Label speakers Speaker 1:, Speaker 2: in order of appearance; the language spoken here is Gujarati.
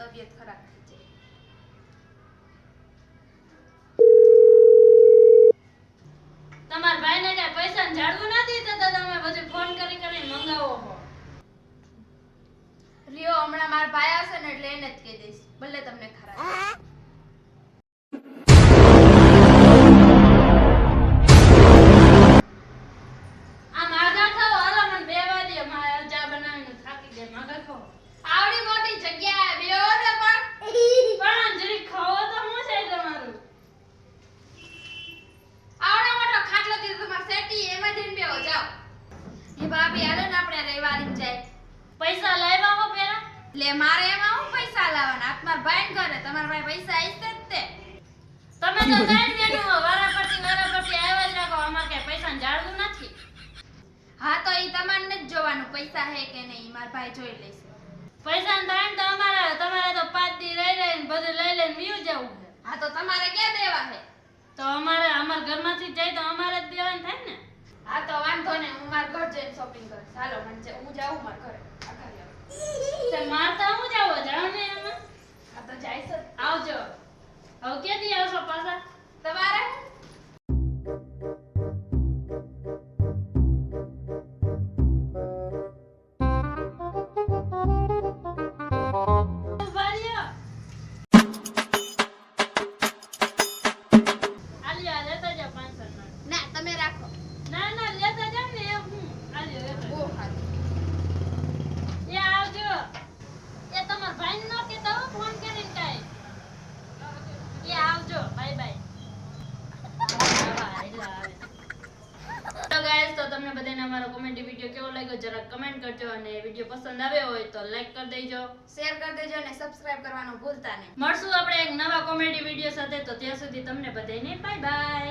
Speaker 1: તબિયત ખરાબ થઈ જાય. તમાર ભાઈને કઈ પૈસા જાડવું નથી તો તમે બધું ફોન કરી કરીને મંગાવો હો. રિયો હમણાં માર ભાઈ આવશે ને એટલે એને જ કહી દઈશ ભલે તમને ખરાબ. આ માગા ખાઓ હાલો મને બે વાગે મારે ચા બનાવીને થાકી જાય માગા ખાઓ. આવડી મોટી જગ્યા બેઓ ને પણ જરી ખાઓ તો હું છે તમારું. આવડો મોટો ખાટલો દીધો તમાર સેટી એમાં જઈને બેહો જાઓ. એ ભાભી હાલો ને આપણે રવિવારી જાય. પૈસા લાવ્યા હો પેલા લે મારે એમાં હું પૈસા લાવવાના આત્માર ભાઈ કરે તમાર ભાઈ પૈસા આઈસે જ તે તમે તો જાણ દેજો વારાપરતી આવ્યા જ રાખો અમાર કે પૈસા જાળવું નથી. હા તો ઈ તમારને જ જોવાનું પૈસા હે કે નહીં માર ભાઈ જોઈ લેશે. પૈસા દાન તો તમારે તો 5 દી લઈ લઈને બધું લઈ લઈને વીયું જવું છે. હા તો તમારે ક્યાં દેવા છે તો અમાર ઘરમાંથી જાય તો અમારે જ દેવાનું થાય ને. હા તો વાંધો ને હું માર ઘર જઈને શોપિંગ કરીશ. હાલો મને હું જાઉં માર ઘરે તે મારતા હું જાવ જાવ ને એમાં. આ તો જાઈશ આવજો. હવે કે દી આવશો પાછા તમારે તમને બધાને અમારો કોમેડી વિડિયો કેવો લાગ્યો જરા કમેન્ટ કરજો અને વિડિયો પસંદ આવ્યો હોય તો લાઈક કરી દેજો, શેર કરી દેજો અને સબસ્ક્રાઇબ કરવાનું ભૂલતા નહીં. મળશું આપણે એક નવા કોમેડી વિડિયો સાથે. તો ત્યાં સુધી તમને બધાને બાય બાય.